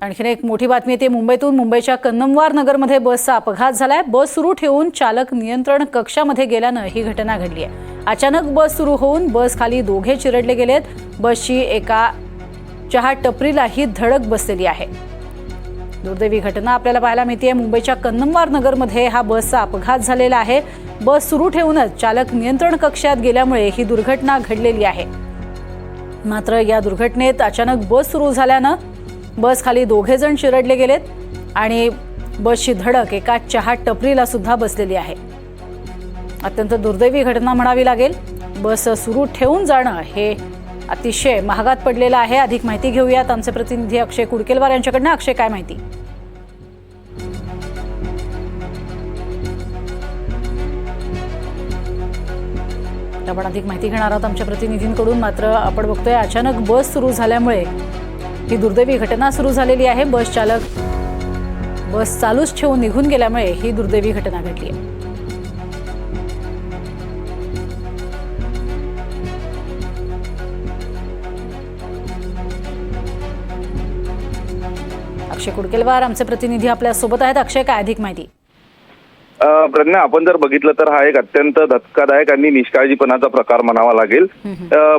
आणखीन एक मोठी बातमी येते मुंबईतून। मुंबईच्या कन्नमवार नगरमध्ये बसचा अपघात झालाय। बस सुरू ठेवून चालक नियंत्रण कक्षामध्ये गेल्यानं ही घटना घडली आहे। अचानक बस सुरू होऊन बस खाली दोघे चिरडले गेलेत। बसची एका चहा टपरीलाही धडक बसलेली आहे। दुर्दैवी घटना आपल्याला पाहायला मिळते। मुंबईच्या कन्नमवार नगरमध्ये हा बसचा अपघात झालेला आहे। बस सुरू ठेवूनच चालक नियंत्रण कक्षात गेल्यामुळे ही दुर्घटना घडलेली आहे। मात्र या दुर्घटनेत अचानक बस सुरू झाल्यानं बस खाली दोघे जण चिरडले गेलेत आणि बसची धडक एका चहा टपरीला सुद्धा बसलेली आहे। अत्यंत दुर्दैवी घटना म्हणावी लागेल। बस सुरू ठेवून जाणं हे अतिशय महागात पडलेलं आहे। अधिक माहिती घेऊयात आमचे प्रतिनिधी अक्षय कुडकेलवार यांच्याकडनं। अक्षय, काय माहिती? आपण अधिक माहिती घेणार आहोत आमच्या प्रतिनिधींकडून। मात्र आपण बघतोय अचानक बस सुरू झाल्यामुळे ही दुर्दैवी घटना सुरू झालेली आहे। बस चालक बस चालूच ठेवून निघून गेल्यामुळे ही दुर्दैवी घटना घडली आहे। अक्षय कुडकेलवार आमचे प्रतिनिधी आपल्या सोबत आहेत। अक्षय, काय अधिक माहिती? प्रज्ञा, आपण जर बघितलं तर हा एक अत्यंत धक्कादायक आणि निष्काळजीपणाचा प्रकार म्हणावा लागेल।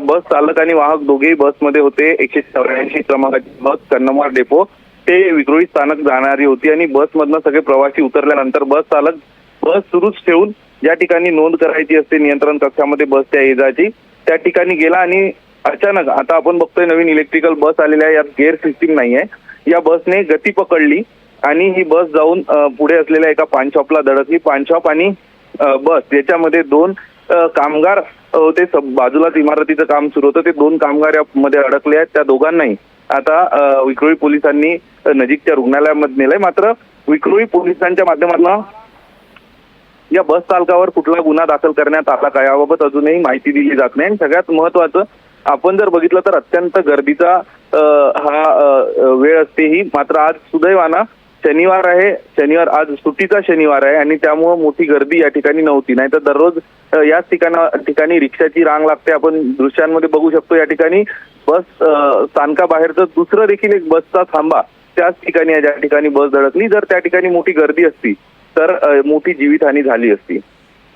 बस चालक आणि वाहक दोघेही बसमध्ये होते। 184 क्रमांकाची बस कन्नमवार डेपो ते विक्रोळी स्थानक जाणारी होती आणि बसमधनं सगळे प्रवासी उतरल्यानंतर बस चालक बस सुरूच ठेवून ज्या ठिकाणी नोंद करायची असते नियंत्रण कक्षामध्ये बस त्या एजाची त्या ठिकाणी गेला आणि अचानक, आता आपण बघतोय नवीन इलेक्ट्रिकल बस आलेल्या आहे, यात गेअर सिस्टीम नाहीये। या बसने गती पकडली आणि ही बस जाऊन पुढे असलेल्या एका पान शॉपला धडकली। पान शॉप आणि बस याच्यामध्ये दोन कामगार होते। बाजूलाच इमारतीचं काम सुरू होतं। ते दोन कामगार यामध्ये अडकले आहेत। त्या दोघांनाही आता विक्रोळी पोलिसांनी नजीकच्या रुग्णालयामध्ये नेलंय। मात्र विक्रोळी पोलिसांच्या माध्यमातून या बस चालकावर कुठला गुन्हा दाखल करण्यात आला का याबाबत अजूनही माहिती दिली जात नाही। सगळ्यात महत्वाचं, आपण जर बघितलं तर अत्यंत गर्दीचा हा वेळ असते ही। मात्र आज सुदैवानं शनिवार आहे, आज सुट्टीचा शनिवार आहे आणि त्यामुळे मोठी गर्दी या ठिकाणी नव्हती। नाहीतर दररोज याच ठिकाणी रिक्षाची रांग लागते। आपण दृश्यांमध्ये बघू शकतो या ठिकाणी बस स्थानकाबाहेरचं दुसरं देखील एक बसचा थांबा त्याच ठिकाणी आहे ज्या ठिकाणी बस धडकली। जर त्या ठिकाणी मोठी गर्दी असती तर मोठी जीवितहानी झाली असती।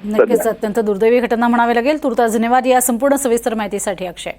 नक्कीच अत्यंत दुर्दैवी घटना म्हणावी लागेल। तुर्तास धन्यवाद या संपूर्ण सविस्तर माहितीसाठी अक्षय।